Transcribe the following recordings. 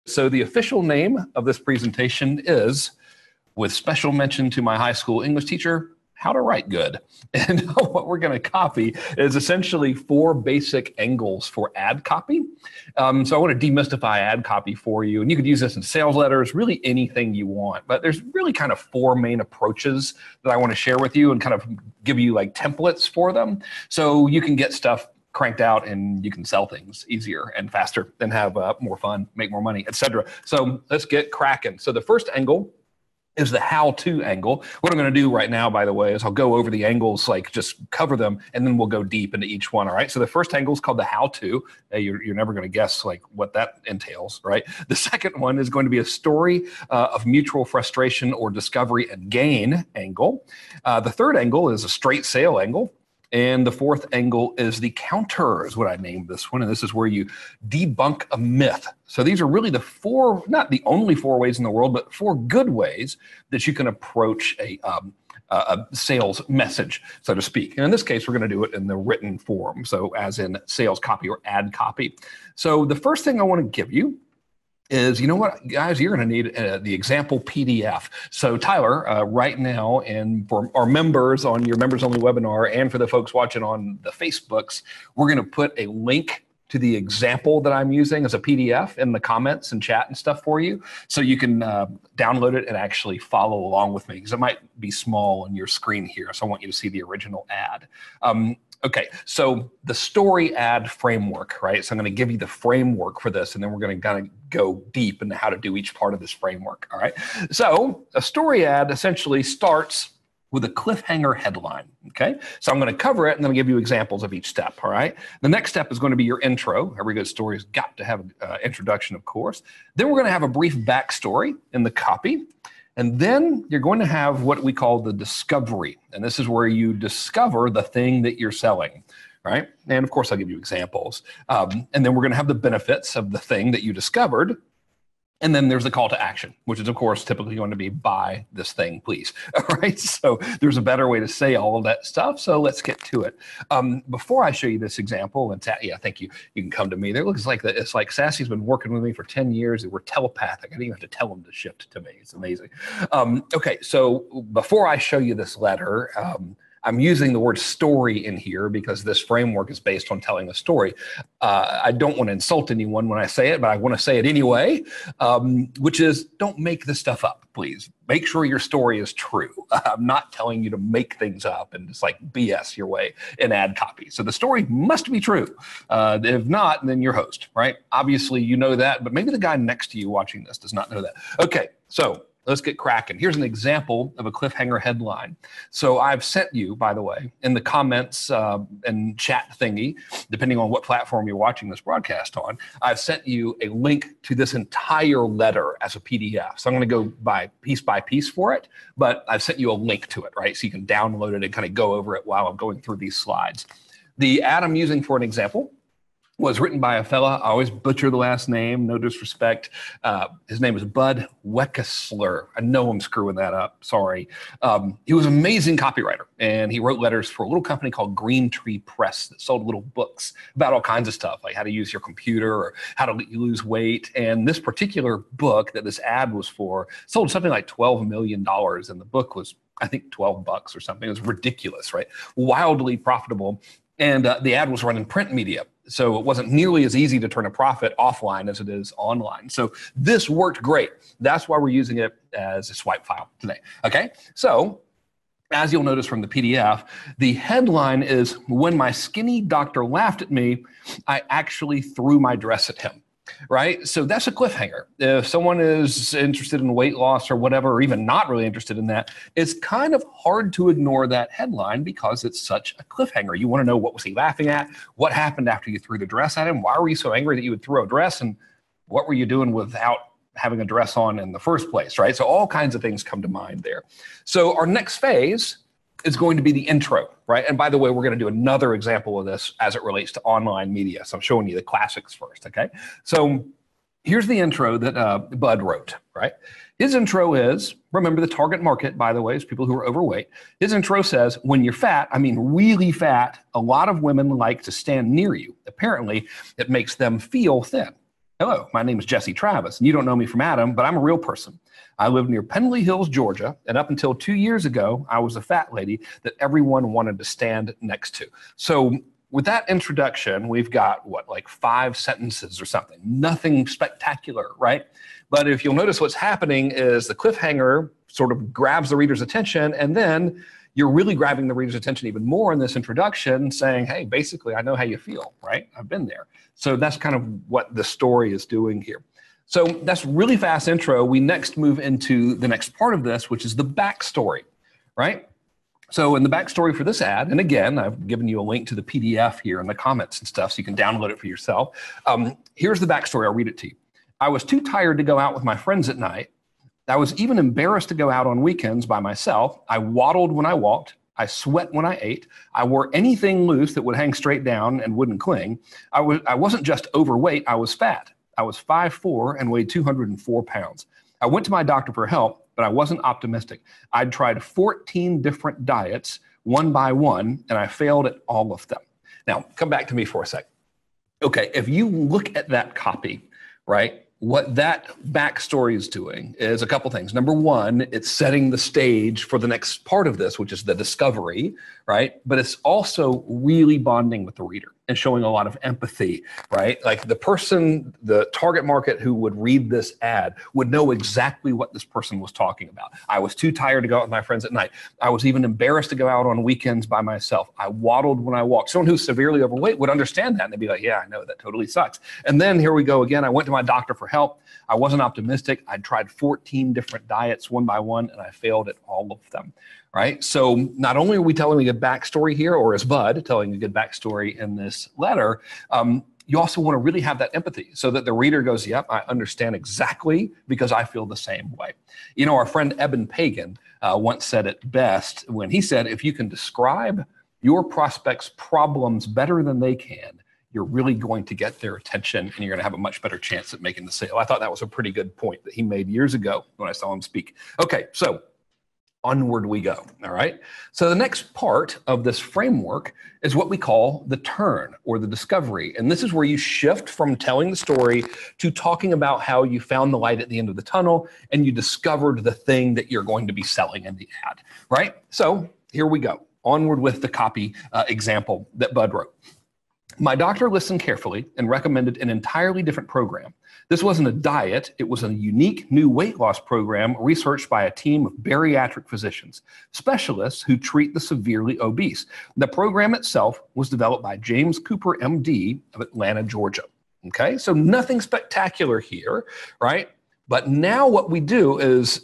So the official name of this presentation is, with special mention to my high school English teacher, How to Write Good. And what we're going to copy is essentially 4 basic angles for ad copy. So I want to demystify ad copy for you. And you could use this in sales letters, really anything you want. But there's really kind of 4 main approaches that I want to share with you and kind of give you like templates for them. So you can get stuff cranked out and you can sell things easier and faster and have more fun, make more money, etc. So let's get cracking. So the first angle is the how-to angle. What I'm going to do right now, by the way, is I'll go over the angles, like just cover them, and then we'll go deep into each one, all right? So the first angle is called the how-to. You're never going to guess like what that entails, right? The second one is going to be a story of mutual frustration or discovery and gain angle. The third angle is a straight sale angle. And the fourth angle is the counter, is what I named this one. And this is where you debunk a myth. So these are really the 4, not the only 4 ways in the world, but 4 good ways that you can approach a sales message, so to speak. And in this case, we're going to do it in the written form. So as in sales copy or ad copy. So the first thing I want to give you is, you know what, guys, you're going to need the example PDF. So Tyler, right now, and for our members on your members only webinar and for the folks watching on the Facebooks, we're going to put a link to the example that I'm using as a PDF in the comments and chat and stuff for you. So you can download it and actually follow along with me, because it might be small on your screen here. So I want you to see the original ad. Okay, so the story ad framework, right? So I'm going to give you the framework for this, and then we're going to kind of go deep into how to do each part of this framework, all right? So a story ad essentially starts with a cliffhanger headline, okay? So I'm going to cover it, and then I'll give you examples of each step, all right? The next step is going to be your intro. Every good story has got to have an introduction, of course. Then we're going to have a brief backstory in the copy. And then you're going to have what we call the discovery. And this is where you discover the thing that you're selling, right? And of course, I'll give you examples. And then we're going to have the benefits of the thing that you discovered. And then there's the call to action, which is, of course, typically going to be buy this thing, please. All right. So there's a better way to say all of that stuff. So let's get to it. Before I show you this example, and yeah, thank you. You can come to me. There looks like that. It's like Sassy's been working with me for 10 years. We're telepathic. I didn't even have to tell him to shift to me. It's amazing. Okay. So before I show you this letter, I'm using the word story in here because this framework is based on telling a story. I don't want to insult anyone when I say it, but I want to say it anyway, which is, don't make this stuff up, please. Make sure your story is true. I'm not telling you to make things up and just like BS your way in ad copy. So the story must be true. If not, then you're host, right? Obviously, you know that, but maybe the guy next to you watching this does not know that. Okay, so let's get cracking. Here's an example of a cliffhanger headline. So I've sent you, by the way, in the comments and chat thingy, depending on what platform you're watching this broadcast on, I've sent you a link to this entire letter as a PDF. So I'm going to go by piece for it, but I've sent you a link to it, right? So you can download it and kind of go over it while I'm going through these slides. The ad I'm using for an example was written by a fella. I always butcher the last name, no disrespect. His name is Bud Weckesler. I know I'm screwing that up, sorry. He was an amazing copywriter, and he wrote letters for a little company called Green Tree Press that sold little books about all kinds of stuff, like how to use your computer or how to lose weight. And this particular book that this ad was for sold something like $12 million, and the book was, I think, $12 or something. It was ridiculous, right? Wildly profitable. And the ad was run in print media. So it wasn't nearly as easy to turn a profit offline as it is online. So this worked great. That's why we're using it as a swipe file today. Okay, so as you'll notice from the PDF, the headline is, when my skinny doctor laughed at me, I actually threw my dress at him. Right? So that's a cliffhanger. If someone is interested in weight loss or whatever, or even not really interested in that, it's kind of hard to ignore that headline because it's such a cliffhanger. You want to know, what was he laughing at? What happened after you threw the dress at him? Why were you so angry that you would throw a dress? And what were you doing without having a dress on in the first place, right? So all kinds of things come to mind there. So our next phase is going to be the intro, right? And by the way, we're going to do another example of this as it relates to online media. So I'm showing you the classics first, okay? So here's the intro that Bud wrote, right? His intro is, remember the target market, by the way, is people who are overweight. His intro says, when you're fat, I mean really fat, a lot of women like to stand near you. Apparently, it makes them feel thin. Hello, my name is Jesse Travis, and you don't know me from Adam, but I'm a real person. I live near Pendley Hills, Georgia, and up until 2 years ago, I was a fat lady that everyone wanted to stand next to. So with that introduction, we've got, like 5 sentences or something. Nothing spectacular, right? But if you'll notice what's happening is the cliffhanger sort of grabs the reader's attention, and then you're really grabbing the reader's attention even more in this introduction, saying, hey, basically, I know how you feel, right? I've been there. So that's kind of what the story is doing here. So that's really fast intro. We next move into the next part of this, which is the backstory, right? So in the backstory for this ad, and again, I've given you a link to the PDF here in the comments and stuff, so you can download it for yourself. Here's the backstory. I'll read it to you. I was too tired to go out with my friends at night. I was even embarrassed to go out on weekends by myself. I waddled when I walked. I sweat when I ate. I wore anything loose that would hang straight down and wouldn't cling. I wasn't just overweight, I was fat. I was 5'4" and weighed 204 pounds. I went to my doctor for help, but I wasn't optimistic. I'd tried 14 different diets, one by one, and I failed at all of them. Now, come back to me for a sec. Okay, if you look at that copy, right, what that backstory is doing is a couple things. Number one, it's setting the stage for the next part of this, which is the discovery, right? But it's also really bonding with the reader and showing a lot of empathy, right? Like the person, the target market who would read this ad would know exactly what this person was talking about. I was too tired to go out with my friends at night. I was even embarrassed to go out on weekends by myself. I waddled when I walked. Someone who's severely overweight would understand that and they'd be like, yeah, I know, that totally sucks. And then here we go again. I went to my doctor for help. I wasn't optimistic. I'd tried 14 different diets one by one and I failed at all of them. Right. So not only are we telling a good backstory here, or is Bud telling a good backstory in this letter, you also want to really have that empathy so that the reader goes, yep, I understand exactly because I feel the same way. You know, our friend Eben Pagan once said it best when he said, if you can describe your prospects' problems better than they can, you're really going to get their attention and you're going to have a much better chance at making the sale. I thought that was a pretty good point that he made years ago when I saw him speak. Okay, so onward we go, all right? So the next part of this framework is what we call the turn or the discovery. And this is where you shift from telling the story to talking about how you found the light at the end of the tunnel and you discovered the thing that you're going to be selling in the ad, right? So here we go, onward with the copy example that Bud wrote. My doctor listened carefully and recommended an entirely different program. This wasn't a diet, it was a unique new weight loss program researched by a team of bariatric physicians, specialists who treat the severely obese. The program itself was developed by James Cooper, MD of Atlanta, Georgia. Okay, so nothing spectacular here, right? But now what we do is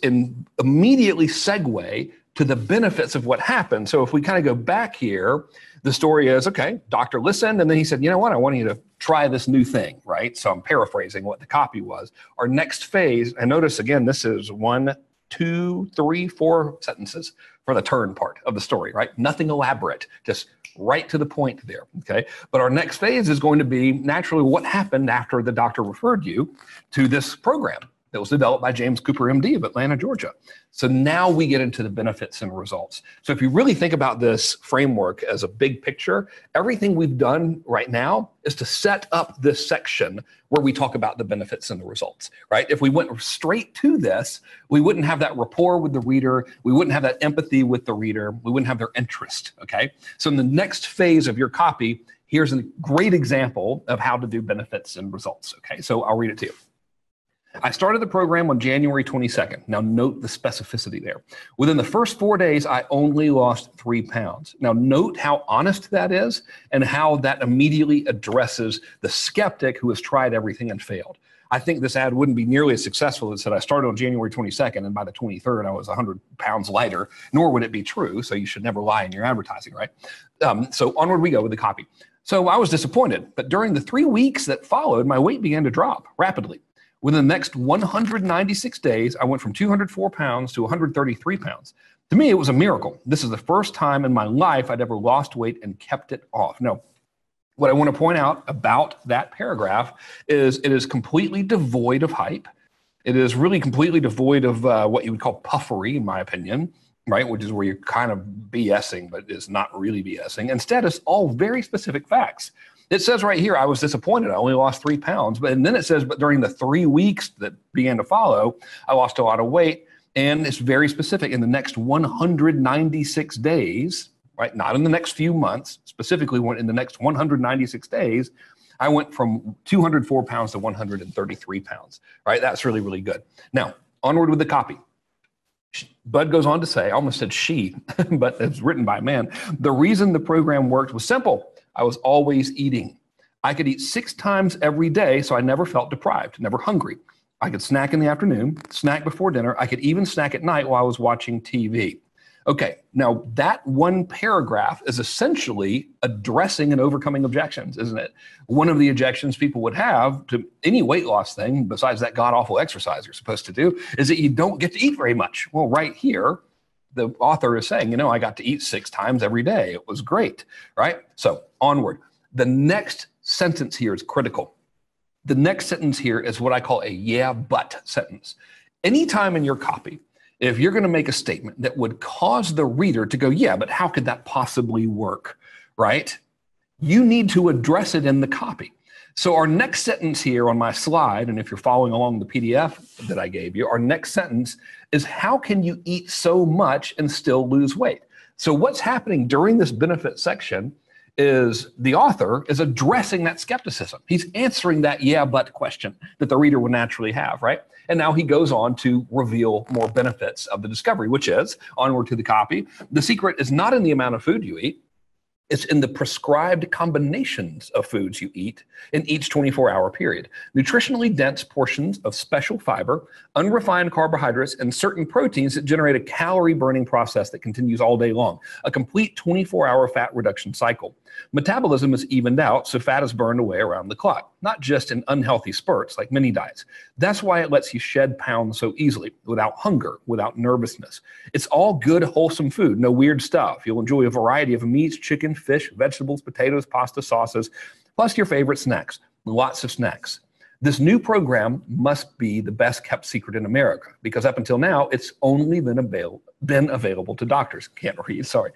immediately segue to the benefits of what happened. So if we kind of go back here, the story is, okay, doctor listened, and then he said, you know what, I want you to try this new thing, right? So I'm paraphrasing what the copy was. Our next phase, and notice again, this is 1, 2, 3, 4 sentences for the turn part of the story, right? Nothing elaborate, just right to the point there, okay? But our next phase is going to be naturally what happened after the doctor referred you to this program that was developed by James Cooper, MD of Atlanta, Georgia. So now we get into the benefits and results. So if you really think about this framework as a big picture, everything we've done right now is to set up this section where we talk about the benefits and the results, right? If we went straight to this, we wouldn't have that rapport with the reader. We wouldn't have that empathy with the reader. We wouldn't have their interest, okay? So in the next phase of your copy, here's a great example of how to do benefits and results, okay? So I'll read it to you. I started the program on January 22nd. Now note the specificity there. Within the first 4 days, I only lost 3 pounds. Now note how honest that is and how that immediately addresses the skeptic who has tried everything and failed. I think this ad wouldn't be nearly as successful as said I started on January 22nd and by the 23rd I was 100 pounds lighter, nor would it be true. So you should never lie in your advertising, right? So onward we go with the copy. So I was disappointed, but during the 3 weeks that followed, my weight began to drop rapidly. Within the next 196 days, I went from 204 pounds to 133 pounds. To me, it was a miracle. This is the first time in my life I'd ever lost weight and kept it off. No, what I want to point out about that paragraph is it is completely devoid of hype. It is really completely devoid of what you would call puffery, in my opinion, right? Which is where you're kind of BSing, but is not really BSing. Instead, it's all very specific facts. It says right here, I was disappointed. I only lost 3 pounds. And then it says, but during the 3 weeks that began to follow, I lost a lot of weight. And it's very specific. In the next 196 days, right? Not in the next few months, specifically in the next 196 days, I went from 204 pounds to 133 pounds, right? That's really, really good. Now, onward with the copy. Bud goes on to say, I almost said she, but it's written by a man. The reason the program worked was simple. I was always eating. I could eat 6 times every day, so I never felt deprived, never hungry. I could snack in the afternoon, snack before dinner. I could even snack at night while I was watching TV. Okay, now that one paragraph is essentially addressing and overcoming objections, isn't it? One of the objections people would have to any weight loss thing, besides that god-awful exercise you're supposed to do, is that you don't get to eat very much. Well, right here, the author is saying, I got to eat 6 times every day. It was great, right? So onward. The next sentence here is critical. The next sentence here is what I call a yeah, but sentence. Anytime in your copy, if you're going to make a statement that would cause the reader to go, yeah, but how could that possibly work, right? You need to address it in the copy. So our next sentence here on my slide, and if you're following along the PDF that I gave you, our next sentence is how can you eat so much and still lose weight? So what's happening during this benefit section is the author is addressing that skepticism. He's answering that yeah, but question that the reader would naturally have, right? And now he goes on to reveal more benefits of the discovery, which is, onward to the copy, the secret is not in the amount of food you eat, it's in the prescribed combinations of foods you eat in each 24-hour period. Nutritionally dense portions of special fiber, unrefined carbohydrates, and certain proteins that generate a calorie-burning process that continues all day long. A complete 24-hour fat reduction cycle. Metabolism is evened out, so fat is burned away around the clock, not just in unhealthy spurts like many diets. That's why it lets you shed pounds so easily, without hunger, without nervousness. It's all good, wholesome food, no weird stuff. You'll enjoy a variety of meats, chicken, fish, vegetables, potatoes, pasta, sauces, plus your favorite snacks. Lots of snacks. This new program must be the best kept secret in America because up until now, it's only been available to doctors. Can't read, sorry.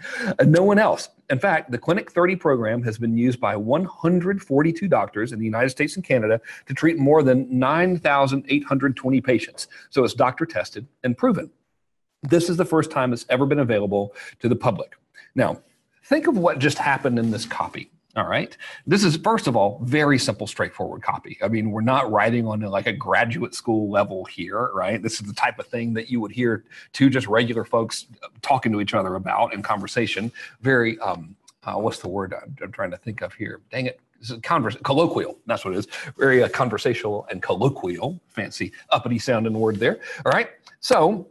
No one else. In fact, the Clinic 30 program has been used by 142 doctors in the United States and Canada to treat more than 9,820 patients. So it's doctor tested and proven. This is the first time it's ever been available to the public. Now, think of what just happened in this copy. All right. This is, first of all, very simple, straightforward copy. I mean, we're not writing on like a graduate school level here, right? This is the type of thing that you would hear two just regular folks talking to each other about in conversation. Very, what's the word I'm trying to think of here? Dang it. This is colloquial. That's what it is. Very conversational and colloquial. Fancy uppity sounding word there. All right. So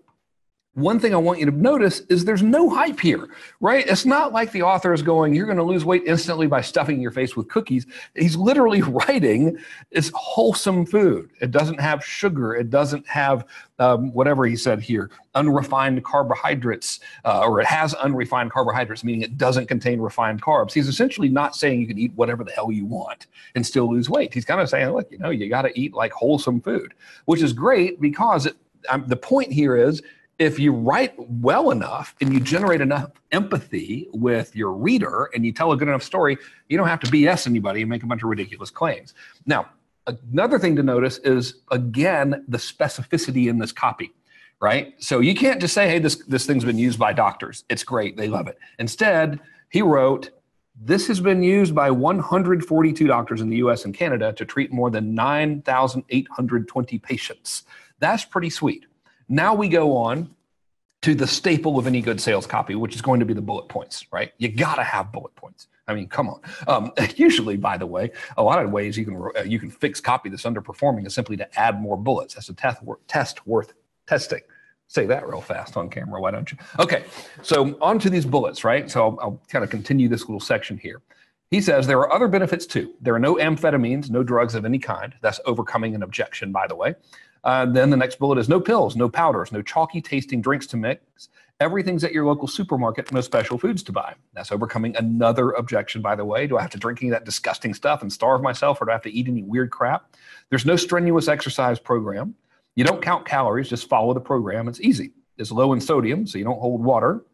one thing I want you to notice is there's no hype here, right? It's not like the author is going, you're going to lose weight instantly by stuffing your face with cookies. He's literally writing it's wholesome food. It doesn't have sugar. It doesn't have whatever he said here, unrefined carbohydrates, or it has unrefined carbohydrates, meaning it doesn't contain refined carbs. He's essentially not saying you can eat whatever the hell you want and still lose weight. He's kind of saying, look, you got to eat like wholesome food, which is great because the point here is, if you write well enough and you generate enough empathy with your reader and you tell a good enough story, you don't have to BS anybody and make a bunch of ridiculous claims. Now, another thing to notice is, again, the specificity in this copy, right? So you can't just say, hey, this thing's been used by doctors. It's great. They love it. Instead, he wrote, this has been used by 142 doctors in the US and Canada to treat more than 9,820 patients. That's pretty sweet. Now we go on to the staple of any good sales copy, which is going to be the bullet points, right? You got to have bullet points. I mean, come on. Usually, by the way, a lot of ways you can fix copy that's underperforming is simply to add more bullets. That's a test worth testing. Say that real fast on camera, why don't you? Okay, so on to these bullets, right? So I'll kind of continue this little section here. He says there are other benefits too. There are no amphetamines, no drugs of any kind. That's overcoming an objection, by the way. Then the next bullet is no pills, no powders, no chalky tasting drinks to mix. Everything's at your local supermarket, no special foods to buy. That's overcoming another objection, by the way. Do I have to drink any of that disgusting stuff and starve myself, or do I have to eat any weird crap? There's no strenuous exercise program. You don't count calories, just follow the program. It's easy. It's low in sodium, so you don't hold water.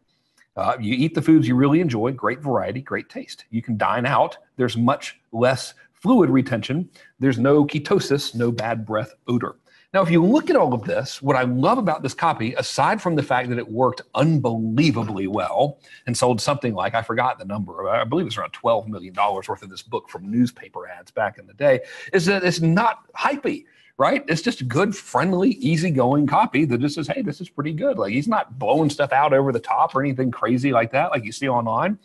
You eat the foods you really enjoy, great variety, great taste. You can dine out. There's much less fluid retention. There's no ketosis, no bad breath odor. Now, if you look at all of this, what I love about this copy, aside from the fact that it worked unbelievably well and sold something like, I forgot the number, I believe it was around $12 million worth of this book from newspaper ads back in the day, is that it's not hypey, right? It's just good, friendly, easygoing copy that just says, hey, this is pretty good. Like, he's not blowing stuff out over the top or anything crazy like that, like you see online.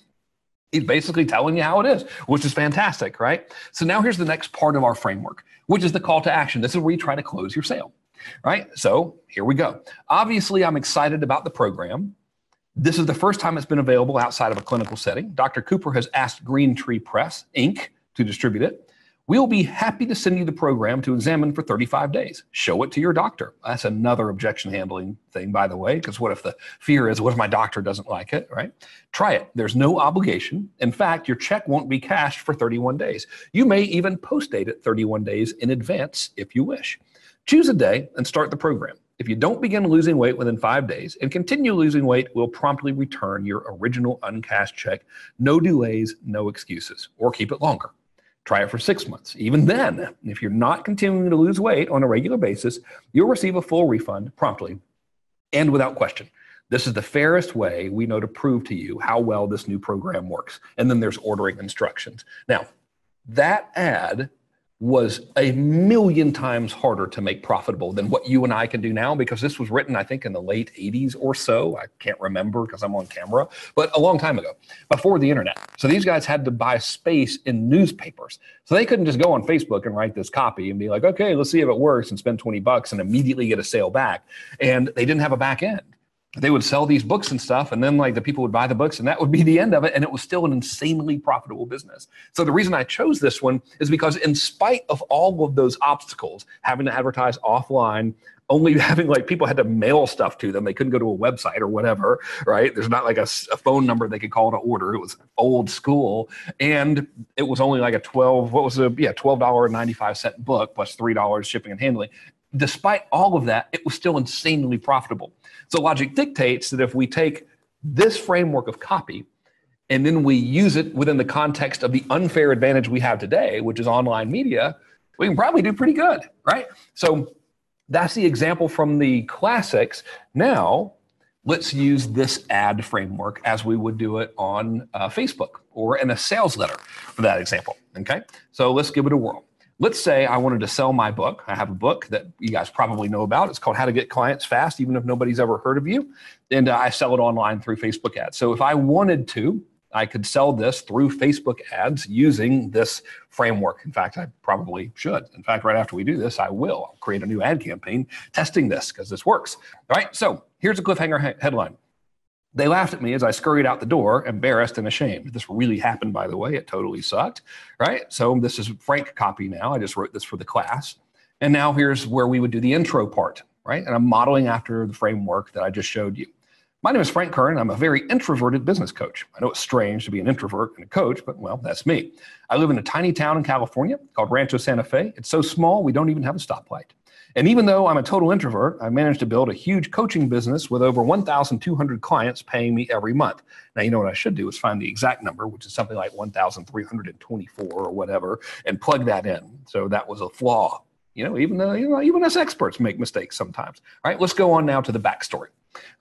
He's basically telling you how it is, which is fantastic, right? So now here's the next part of our framework, which is the call to action. This is where you try to close your sale, right? So here we go. Obviously, I'm excited about the program. This is the first time it's been available outside of a clinical setting. Dr. Cooper has asked Green Tree Press, Inc. to distribute it. We'll be happy to send you the program to examine for 35 days. Show it to your doctor. That's another objection handling thing, by the way, because what if the fear is, what if my doctor doesn't like it, right? Try it. There's no obligation. In fact, your check won't be cashed for 31 days. You may even post-date it 31 days in advance if you wish. Choose a day and start the program. If you don't begin losing weight within 5 days and continue losing weight, we'll promptly return your original uncashed check. No delays, no excuses, or keep it longer. Try it for 6 months. Even then, if you're not continuing to lose weight on a regular basis, you'll receive a full refund promptly and without question. This is the fairest way we know to prove to you how well this new program works. And then there's ordering instructions. Now, that ad was a million times harder to make profitable than what you and I can do now, because this was written, I think, in the late 80s or so. I can't remember because I'm on camera, but a long time ago, before the internet. So these guys had to buy space in newspapers. So they couldn't just go on Facebook and write this copy and be like, okay, let's see if it works, and spend 20 bucks and immediately get a sale back. And they didn't have a back end. They would sell these books and stuff, and then like the people would buy the books, and that would be the end of it. And it was still an insanely profitable business. So the reason I chose this one is because in spite of all of those obstacles, having to advertise offline, only having like people had to mail stuff to them, they couldn't go to a website or whatever, right? There's not like a phone number they could call to order. It was old school. And it was only like a $12.95 book plus $3 shipping and handling. Despite all of that, it was still insanely profitable. So logic dictates that if we take this framework of copy and then we use it within the context of the unfair advantage we have today, which is online media, we can probably do pretty good, right? So that's the example from the classics. Now, let's use this ad framework as we would do it on Facebook or in a sales letter for that example, okay? So let's give it a whirl. Let's say I wanted to sell my book. I have a book that you guys probably know about. It's called How to Get Clients Fast, even if nobody's ever heard of you. And I sell it online through Facebook ads. So if I wanted to, I could sell this through Facebook ads using this framework. In fact, I probably should. In fact, right after we do this, I will. I'll create a new ad campaign testing this because this works. All right, so here's a cliffhanger headline. They laughed at me as I scurried out the door, embarrassed and ashamed. This really happened, by the way. It totally sucked, right? So this is Frank copy now. I just wrote this for the class. And now here's where we would do the intro part, right? And I'm modeling after the framework that I just showed you. My name is Frank Kern. I'm a very introverted business coach. I know it's strange to be an introvert and a coach, but well, that's me. I live in a tiny town in California called Rancho Santa Fe. It's so small, we don't even have a stoplight. And even though I'm a total introvert, I managed to build a huge coaching business with over 1,200 clients paying me every month. Now, you know what I should do is find the exact number, which is something like 1,324 or whatever, and plug that in. So that was a flaw. Even us experts make mistakes sometimes. All right, let's go on now to the backstory,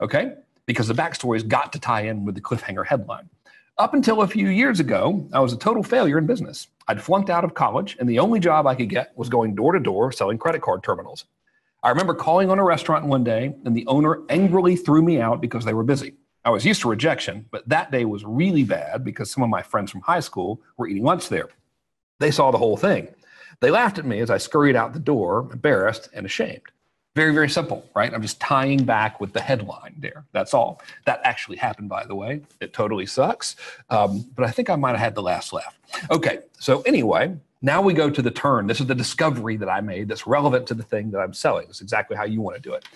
okay? Because the backstory's got to tie in with the cliffhanger headline. Up until a few years ago, I was a total failure in business. I'd flunked out of college, and the only job I could get was going door to door selling credit card terminals. I remember calling on a restaurant one day, and the owner angrily threw me out because they were busy. I was used to rejection, but that day was really bad because some of my friends from high school were eating lunch there. They saw the whole thing. They laughed at me as I scurried out the door, embarrassed and ashamed. Very, very simple, right? I'm just tying back with the headline there. That's all. That actually happened, by the way. It totally sucks. But I think I might have had the last laugh. Okay, so anyway, now we go to the turn. This is the discovery that I made that's relevant to the thing that I'm selling. It's exactly how you want to do it.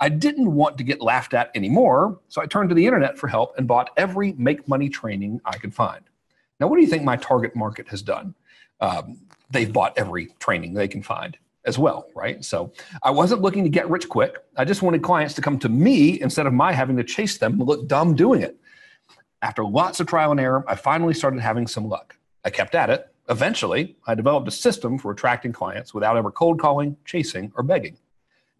I didn't want to get laughed at anymore, so I turned to the internet for help and bought every make money training I could find. Now, what do you think my target market has done? They've bought every training they can find as well, right? So I wasn't looking to get rich quick. I just wanted clients to come to me instead of my having to chase them and look dumb doing it. After lots of trial and error, I finally started having some luck. I kept at it. Eventually, I developed a system for attracting clients without ever cold calling, chasing, or begging.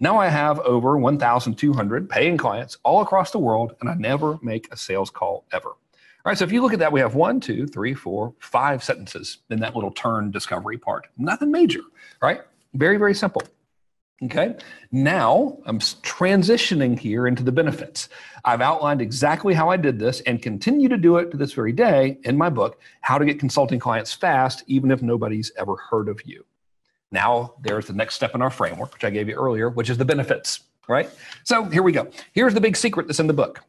Now I have over 1,200 paying clients all across the world, and I never make a sales call ever. All right, so if you look at that, we have 1, 2, 3, 4, 5 sentences in that little turn discovery part. Nothing major, right? Very, very simple. Okay, now I'm transitioning here into the benefits. I've outlined exactly how I did this and continue to do it to this very day in my book, How to Get Consulting Clients Fast, Even If Nobody's Ever Heard of You. Now there's the next step in our framework, which I gave you earlier, which is the benefits, right? So here we go. Here's the big secret that's in the book.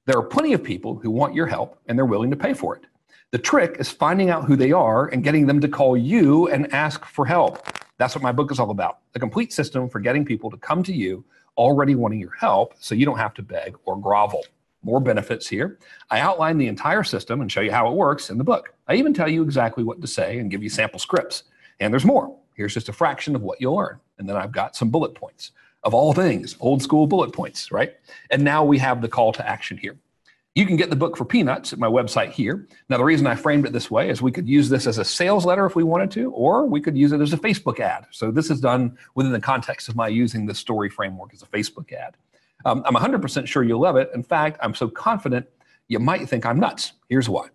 There are plenty of people who want your help and they're willing to pay for it. The trick is finding out who they are and getting them to call you and ask for help. That's what my book is all about. A complete system for getting people to come to you already wanting your help so you don't have to beg or grovel. More benefits here. I outline the entire system and show you how it works in the book. I even tell you exactly what to say and give you sample scripts. And there's more. Here's just a fraction of what you'll learn. And then I've got some bullet points of all things, old school bullet points, right? And now we have the call to action here. You can get the book for peanuts at my website here. Now, the reason I framed it this way is we could use this as a sales letter if we wanted to, or we could use it as a Facebook ad. So this is done within the context of my using the story framework as a Facebook ad. I'm 100% sure you'll love it. In fact, I'm so confident you might think I'm nuts. Here's why.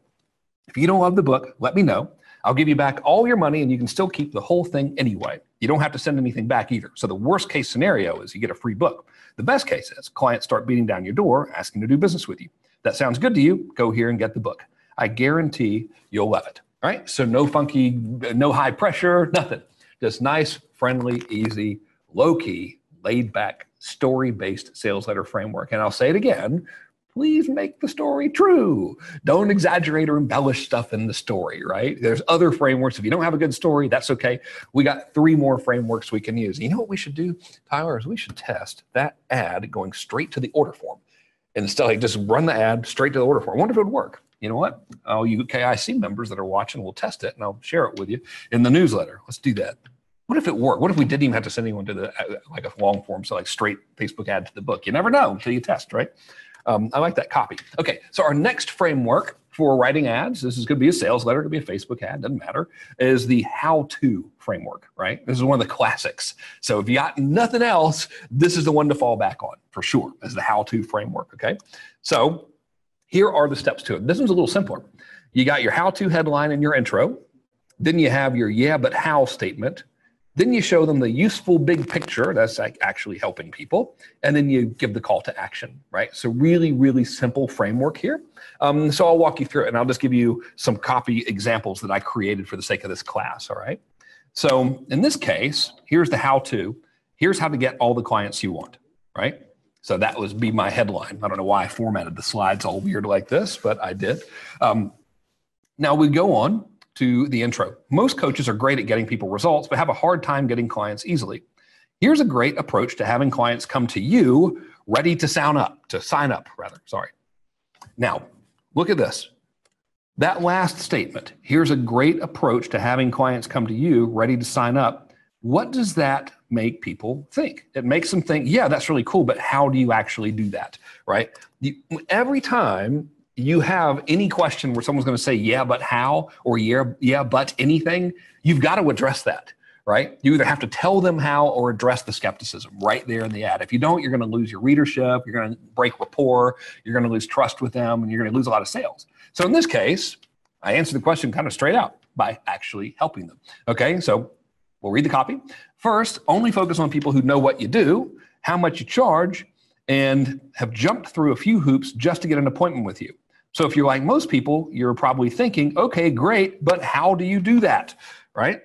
If you don't love the book, let me know. I'll give you back all your money and you can still keep the whole thing anyway. You don't have to send anything back either. So the worst case scenario is you get a free book. The best case is clients start beating down your door asking to do business with you. That sounds good to you, go here and get the book. I guarantee you'll love it. All right, so no funky, no high pressure, nothing. Just nice, friendly, easy, low-key, laid-back, story-based sales letter framework. And I'll say it again, please make the story true. Don't exaggerate or embellish stuff in the story, right? There's other frameworks. If you don't have a good story, that's okay. We got 3 more frameworks we can use. You know what we should do, Tyler, is we should test that ad going straight to the order form. Instead, like just run the ad straight to the order form. I wonder if it would work. You know what? Oh, you KIC members that are watching will test it, and I'll share it with you in the newsletter. Let's do that. What if it worked? What if we didn't even have to send anyone to the like a long form, so like straight Facebook ad to the book? You never know until you test, right? I like that copy. Okay, so our next framework for writing ads, this is going to be a sales letter, it could be a Facebook ad, doesn't matter, is the how-to framework, right? This is one of the classics. So if you got nothing else, this is the one to fall back on for sure, is the how-to framework, okay? So here are the steps to it. This one's a little simpler. You got your how-to headline in your intro, then you have your yeah, but how statement, then you show them the useful big picture, that's like actually helping people, and then you give the call to action, right? So really, really simple framework here. So I'll walk you through it, and I'll just give you some copy examples that I created for the sake of this class, all right? So in this case, here's the how-to. Here's how to get all the clients you want, right? So that would be my headline. I don't know why I formatted the slides all weird like this, but I did. Now we go on to the intro. Most coaches are great at getting people results, but have a hard time getting clients easily. Here's a great approach to having clients come to you ready to sign up. Now, look at this. That last statement, here's a great approach to having clients come to you ready to sign up. What does that make people think? It makes them think, yeah, that's really cool, but how do you actually do that, right? Every time you have any question where someone's going to say, yeah, but how, or yeah, but anything, you've got to address that, right? You either have to tell them how or address the skepticism right there in the ad. If you don't, you're going to lose your readership, you're going to break rapport, you're going to lose trust with them, and you're going to lose a lot of sales. So in this case, I answered the question kind of straight out by actually helping them. Okay, so we'll read the copy. First, only focus on people who know what you do, how much you charge, and have jumped through a few hoops just to get an appointment with you. So if you're like most people, you're probably thinking, okay, great, but how do you do that, right?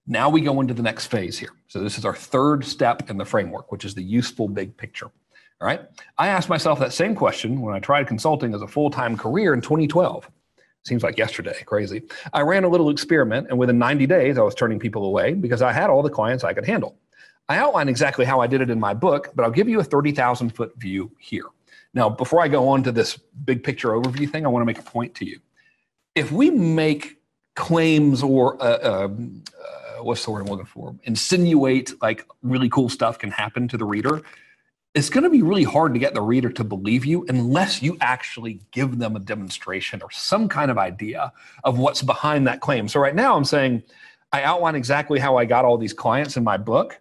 Now we go into the next phase here. So this is our third step in the framework, which is the useful big picture, all right? I asked myself that same question when I tried consulting as a full-time career in 2012. Seems like yesterday, crazy. I ran a little experiment, and within 90 days, I was turning people away because I had all the clients I could handle. I outlined exactly how I did it in my book, but I'll give you a 30,000-foot view here. Now, before I go on to this big picture overview thing, I want to make a point to you. If we make claims or, what's the word I'm looking for? Insinuate like really cool stuff can happen to the reader, it's going to be really hard to get the reader to believe you unless you actually give them a demonstration or some kind of idea of what's behind that claim. So right now I'm saying I outline exactly how I got all these clients in my book.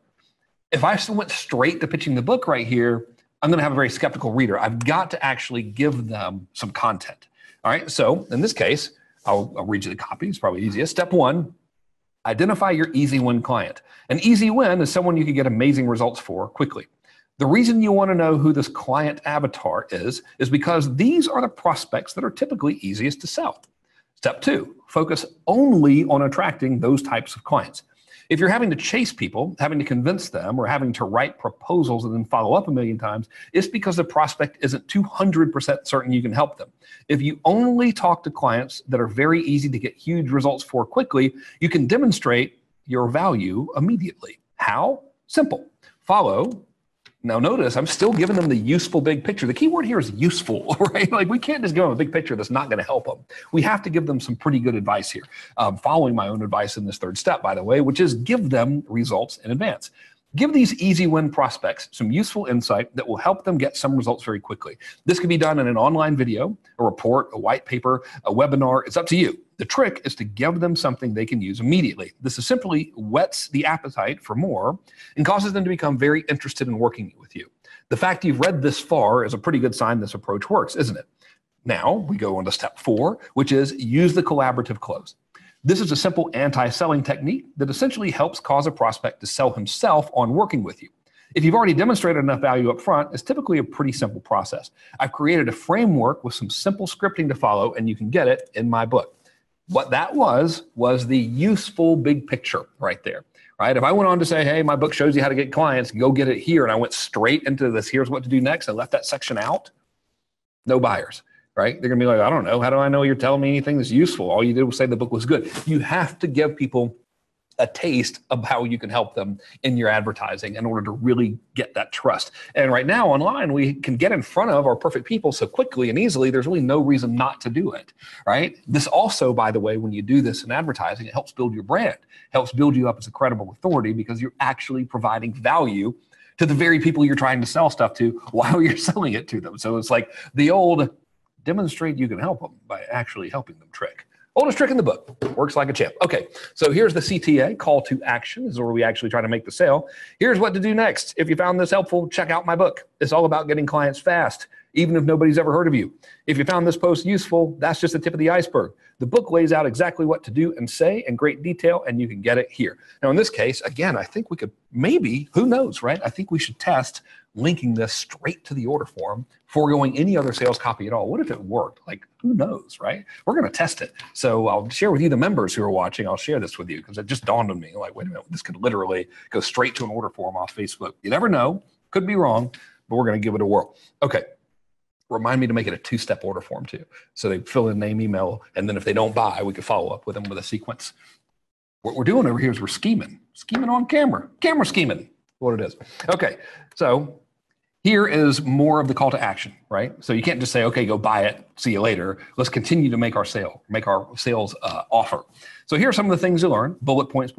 If I went straight to pitching the book right here, I'm going to have a very skeptical reader. I've got to actually give them some content. All right. So in this case, I'll read you the copy. It's probably easiest. Step 1, identify your easy win client. An easy win is someone you can get amazing results for quickly. The reason you want to know who this client avatar is because these are the prospects that are typically easiest to sell. Step 2, focus only on attracting those types of clients. If you're having to chase people, having to convince them, or having to write proposals and then follow up a million times, it's because the prospect isn't 200% certain you can help them. If you only talk to clients that are very easy to get huge results for quickly, you can demonstrate your value immediately. How? Simple. Follow. Now notice, I'm still giving them the useful big picture. The key word here is useful, right? Like we can't just give them a big picture that's not going to help them. We have to give them some pretty good advice here. Following my own advice in this third step, by the way, which is give them results in advance. Give these easy win prospects some useful insight that will help them get some results very quickly. This can be done in an online video, a report, a white paper, a webinar. It's up to you. The trick is to give them something they can use immediately. This is simply whets the appetite for more and causes them to become very interested in working with you. The fact you've read this far is a pretty good sign this approach works, isn't it? Now we go on to step 4, which is use the collaborative close. This is a simple anti-selling technique that essentially helps cause a prospect to sell himself on working with you. If you've already demonstrated enough value up front, it's typically a pretty simple process. I've created a framework with some simple scripting to follow, and you can get it in my book. What that was the useful big picture right there, right? If I went on to say, hey, my book shows you how to get clients, go get it here, and I went straight into this, here's what to do next, and left that section out, no buyers. Right? They're going to be like, I don't know. How do I know you're telling me anything that's useful? All you did was say the book was good. You have to give people a taste of how you can help them in your advertising in order to really get that trust. And right now online, we can get in front of our perfect people so quickly and easily, there's really no reason not to do it, right? This also, by the way, when you do this in advertising, it helps build your brand, helps build you up as a credible authority because you're actually providing value to the very people you're trying to sell stuff to while you're selling it to them. So it's like the old demonstrate you can help them by actually helping them trick. Oldest trick in the book. Works like a champ. Okay, so here's the CTA, call to action. This is where we actually try to make the sale. Here's what to do next. If you found this helpful, check out my book. It's all about getting clients fast, even if nobody's ever heard of you. If you found this post useful, that's just the tip of the iceberg. The book lays out exactly what to do and say in great detail, and you can get it here. Now, in this case, again, I think we could maybe, who knows, right? I think we should test linking this straight to the order form, foregoing any other sales copy at all. What if it worked? Like, who knows, right? We're going to test it. So I'll share with you, the members who are watching, I'll share this with you because it just dawned on me, like, wait a minute, this could literally go straight to an order form off Facebook. You never know, could be wrong, but we're going to give it a whirl. Okay. Remind me to make it a 2-step order form too. So they fill in name, email, and then if they don't buy, we can follow up with them with a sequence. What we're doing over here is we're scheming on camera scheming, what it is. Okay, so here is more of the call to action, right? So you can't just say, okay, go buy it, see you later. Let's continue to make our sales offer. So here are some of the things you learn. Bullet points,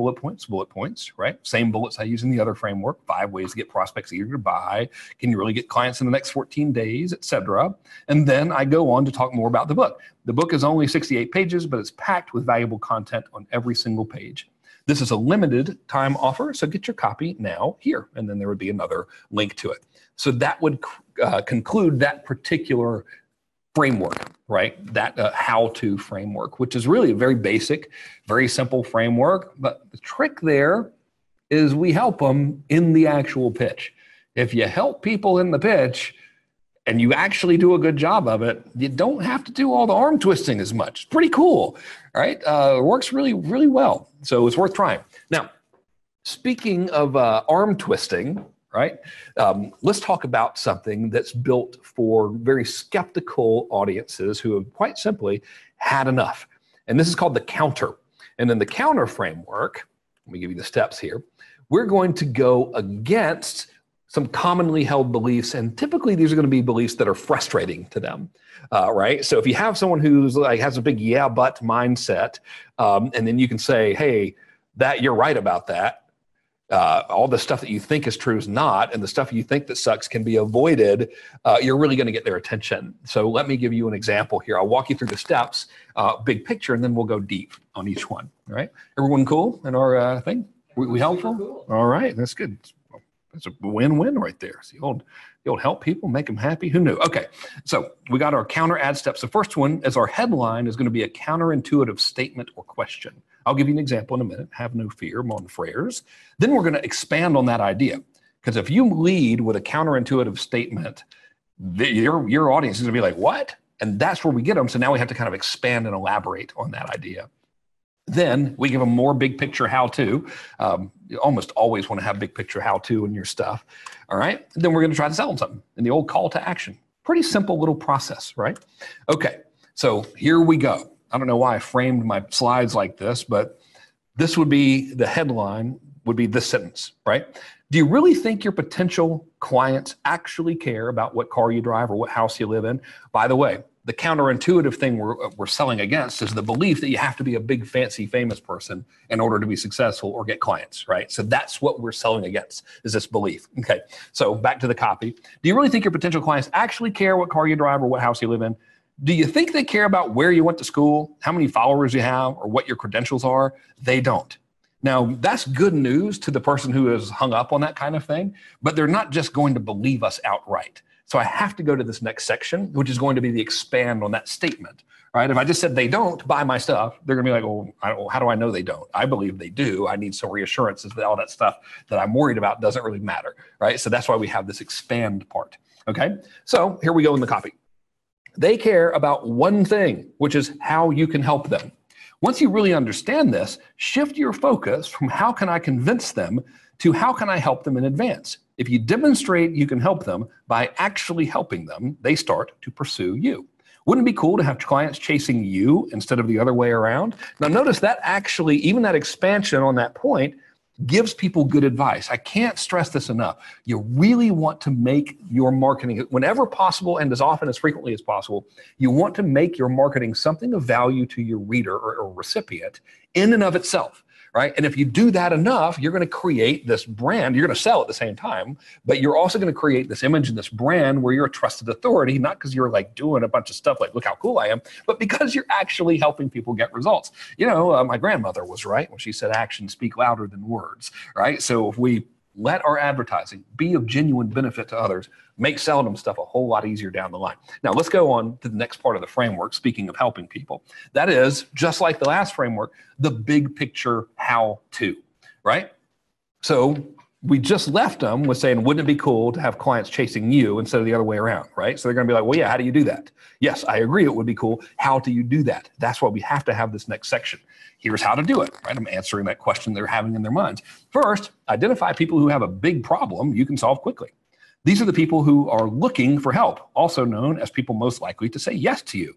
right? Same bullets I use in the other framework. 5 ways to get prospects eager to buy. Can you really get clients in the next 14 days, etc. And then I go on to talk more about the book. The book is only 68 pages, but it's packed with valuable content on every single page. This is a limited time offer, so get your copy now here, and then there would be another link to it. So that would conclude that particular framework, right? That how-to framework, which is really a very basic, very simple framework. But the trick there is we help them in the actual pitch. If you help people in the pitch and you actually do a good job of it, you don't have to do all the arm twisting as much. It's pretty cool, right? It works really, really well. So it's worth trying. Now, speaking of arm twisting, right? Let's talk about something that's built for very skeptical audiences who have quite simply had enough. And this is called the counter. And in the counter framework, let me give you the steps here. We're going to go against some commonly held beliefs, and typically these are going to be beliefs that are frustrating to them, right? So if you have someone who's like has a big yeah but mindset, and then you can say, hey, that you're right about that. all the stuff that you think is true is not, and the stuff you think that sucks can be avoided, you're really going to get their attention. So let me give you an example here. I'll walk you through the steps, big picture, and then we'll go deep on each one. All right. Everyone cool in our thing? We helpful? Cool. All right. That's good. That's a win-win right there. It's the old help people, make them happy. Who knew? Okay. So we got our counter ad steps. The first one is our headline is going to be a counterintuitive statement or question. I'll give you an example in a minute. Have no fear, mon frères. Then we're going to expand on that idea. Because if you lead with a counterintuitive statement, your audience is going to be like, what? And that's where we get them. So now we have to kind of expand and elaborate on that idea. Then we give them more big picture how-to. You almost always want to have big picture how-to in your stuff. All right. And then we're going to try to sell them something in the old call to action. Pretty simple little process, right? Okay. So here we go. I don't know why I framed my slides like this, but this would be the headline, would be this sentence, right? Do you really think your potential clients actually care about what car you drive or what house you live in? By the way, the counterintuitive thing we're selling against is the belief that you have to be a big, fancy, famous person in order to be successful or get clients, right? So that's what we're selling against, is this belief. Okay, so back to the copy. Do you really think your potential clients actually care what car you drive or what house you live in? Do you think they care about where you went to school, how many followers you have, or what your credentials are? They don't. Now, that's good news to the person who is hung up on that kind of thing, but they're not just going to believe us outright. So I have to go to this next section, which is going to be the expand on that statement, right? If I just said they don't buy my stuff, they're going to be like, oh, how do I know they don't? I believe they do. I need some reassurances that all that stuff that I'm worried about doesn't really matter, right? So that's why we have this expand part, okay? So here we go in the copy. They care about one thing, which is how you can help them. Once you really understand this, shift your focus from how can I convince them to how can I help them in advance. If you demonstrate you can help them by actually helping them, they start to pursue you. Wouldn't it be cool to have clients chasing you instead of the other way around? Now notice that actually, even that expansion on that point gives people good advice. I can't stress this enough. You really want to make your marketing, whenever possible and as often as frequently as possible, you want to make your marketing something of value to your reader or recipient in and of itself, right? And if you do that enough, you're going to create this brand. You're going to sell at the same time, but you're also going to create this image and this brand where you're a trusted authority, not because you're like doing a bunch of stuff like, look how cool I am, but because you're actually helping people get results. You know, my grandmother was right when she said actions speak louder than words, right? So if we let our advertising be of genuine benefit to others, make selling them stuff a whole lot easier down the line. Now, let's go on to the next part of the framework, speaking of helping people. That is, just like the last framework, the big picture how-to, right? So we just left them with saying, wouldn't it be cool to have clients chasing you instead of the other way around, right? So they're going to be like, well, yeah, how do you do that? Yes, I agree it would be cool. How do you do that? That's why we have to have this next section. Here's how to do it, right? I'm answering that question they're having in their minds. First, identify people who have a big problem you can solve quickly. These are the people who are looking for help, also known as people most likely to say yes to you.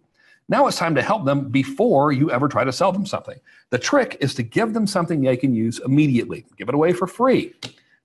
Now it's time to help them before you ever try to sell them something. The trick is to give them something they can use immediately. Give it away for free.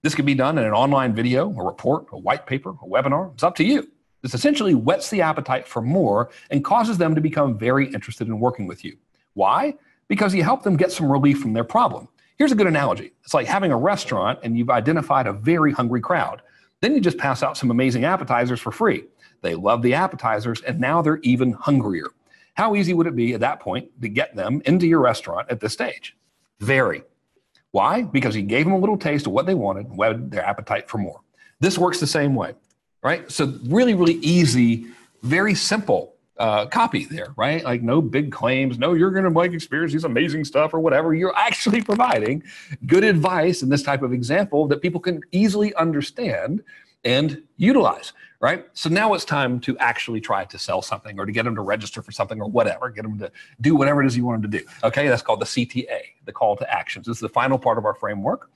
This can be done in an online video, a report, a white paper, a webinar. It's up to you. This essentially whets the appetite for more and causes them to become very interested in working with you. Why? Because you help them get some relief from their problem. Here's a good analogy. It's like having a restaurant and you've identified a very hungry crowd. Then you just pass out some amazing appetizers for free. They love the appetizers and now they're even hungrier. How easy would it be at that point to get them into your restaurant at this stage? Very. Why? Because you gave them a little taste of what they wanted, whetted their appetite for more. This works the same way, right? So really, really easy, very simple copy there, right? Like no big claims, no, you're going to like experience these amazing stuff or whatever. You're actually providing good advice in this type of example that people can easily understand and utilize, right? So now it's time to actually try to sell something or to get them to register for something or whatever, get them to do whatever it is you want them to do. Okay, that's called the CTA, the call to actions. This is the final part of our framework.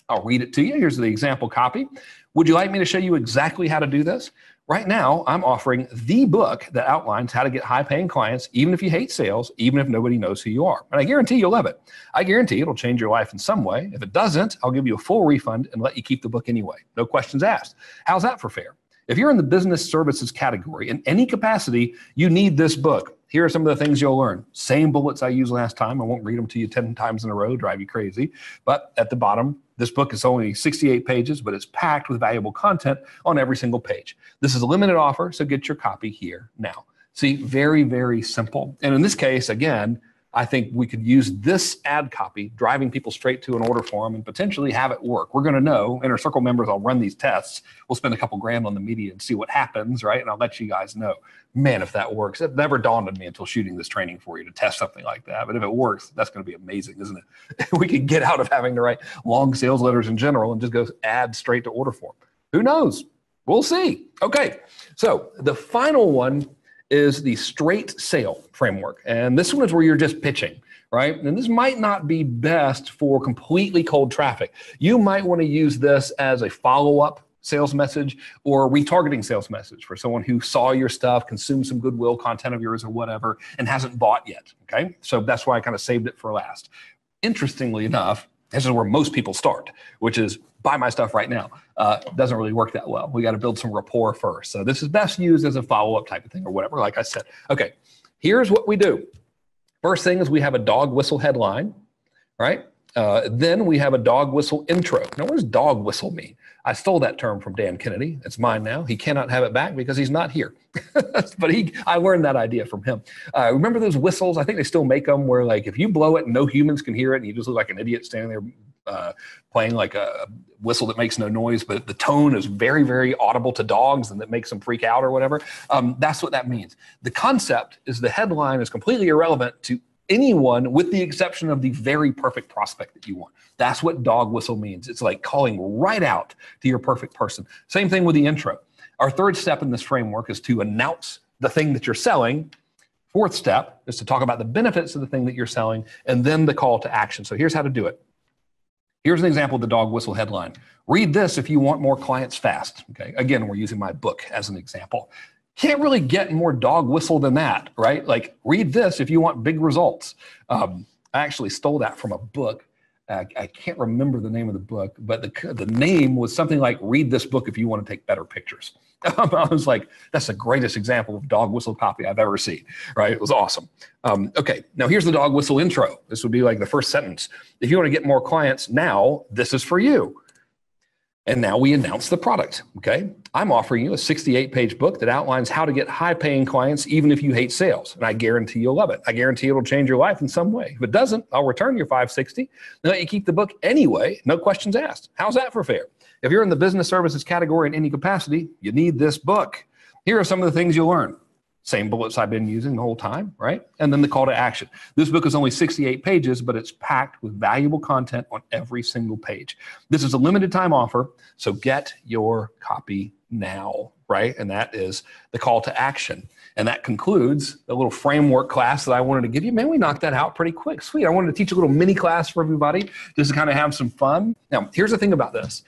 I'll read it to you. Here's the example copy. Would you like me to show you exactly how to do this? Right now, I'm offering the book that outlines how to get high-paying clients, even if you hate sales, even if nobody knows who you are. And I guarantee you'll love it. I guarantee it'll change your life in some way. If it doesn't, I'll give you a full refund and let you keep the book anyway. No questions asked. How's that for fair? If you're in the business services category in any capacity, you need this book. here are some of the things you'll learn. Same bullets I used last time. I won't read them to you 10 times in a row, drive you crazy. But at the bottom, this book is only 68 pages, but it's packed with valuable content on every single page. This is a limited offer, so get your copy here now. See, very, very simple. And in this case, again, I think we could use this ad copy, driving people straight to an order form and potentially have it work. We're going to know, Inner Circle members, I'll run these tests. We'll spend a couple grand on the media and see what happens, right? And I'll let you guys know. Man, if that works. It never dawned on me until shooting this training for you to test something like that. But if it works, that's going to be amazing, isn't it? We could get out of having to write long sales letters in general and just go add straight to order form. Who knows? We'll see. Okay, so the final one is the straight sale framework. And this one is where you're just pitching, right? And this might not be best for completely cold traffic. You might want to use this as a follow-up sales message or retargeting sales message for someone who saw your stuff, consumed some goodwill content of yours or whatever, and hasn't bought yet, okay? So that's why I kind of saved it for last. Interestingly enough, this is where most people start, which is buy my stuff right now. Doesn't really work that well. We got to build some rapport first. So this is best used as a follow-up type of thing or whatever, like I said. Okay, here's what we do. First thing is we have a dog whistle headline, right? Then we have a dog whistle intro. Now, what does dog whistle mean? I stole that term from Dan Kennedy. It's mine now. He cannot have it back because he's not here. But I learned that idea from him. Remember those whistles? I think they still make them where, like, if you blow it and no humans can hear it and you just look like an idiot standing there playing like a whistle that makes no noise, but the tone is very, very audible to dogs and that makes them freak out or whatever. That's what that means. The concept is the headline is completely irrelevant to anyone with the exception of the very perfect prospect that you want. That's what dog whistle means. It's like calling right out to your perfect person. Same thing with the intro. Our third step in this framework is to announce the thing that you're selling. Fourth step is to talk about the benefits of the thing that you're selling, and then the call to action. So here's how to do it. Here's an example of the dog whistle headline. Read this if you want more clients fast. Okay. Again, we're using my book as an example. Can't really get more dog whistle than that, right? Like, read this if you want big results. I actually stole that from a book. I can't remember the name of the book, but the name was something like, read this book if you want to take better pictures. I was like, that's the greatest example of dog whistle copy I've ever seen, right? It was awesome. Okay, now here's the dog whistle intro. This would be like the first sentence. If you want to get more clients now, this is for you. And now we announce the product, okay? I'm offering you a 68-page book that outlines how to get high-paying clients even if you hate sales, and I guarantee you'll love it. I guarantee it'll change your life in some way. If it doesn't, I'll return your $560 and let you keep the book anyway, no questions asked. How's that for fair? If you're in the business services category in any capacity, you need this book. Here are some of the things you'll learn. Same bullets I've been using the whole time, right? And then the call to action. This book is only 68 pages, but it's packed with valuable content on every single page. This is a limited time offer, so get your copy now, right? And that is the call to action. And that concludes the little framework class that I wanted to give you. Man, we knocked that out pretty quick. Sweet. I wanted to teach a little mini class for everybody just to kind of have some fun. Now, here's the thing about this.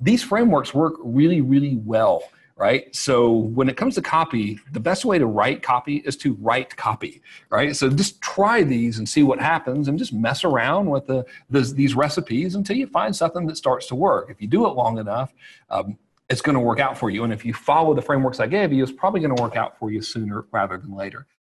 These frameworks work really, really well. Right? So when it comes to copy, the best way to write copy is to write copy, right? So just try these and see what happens and just mess around with these recipes until you find something that starts to work. If you do it long enough, it's going to work out for you. And if you follow the frameworks I gave you, it's probably going to work out for you sooner rather than later.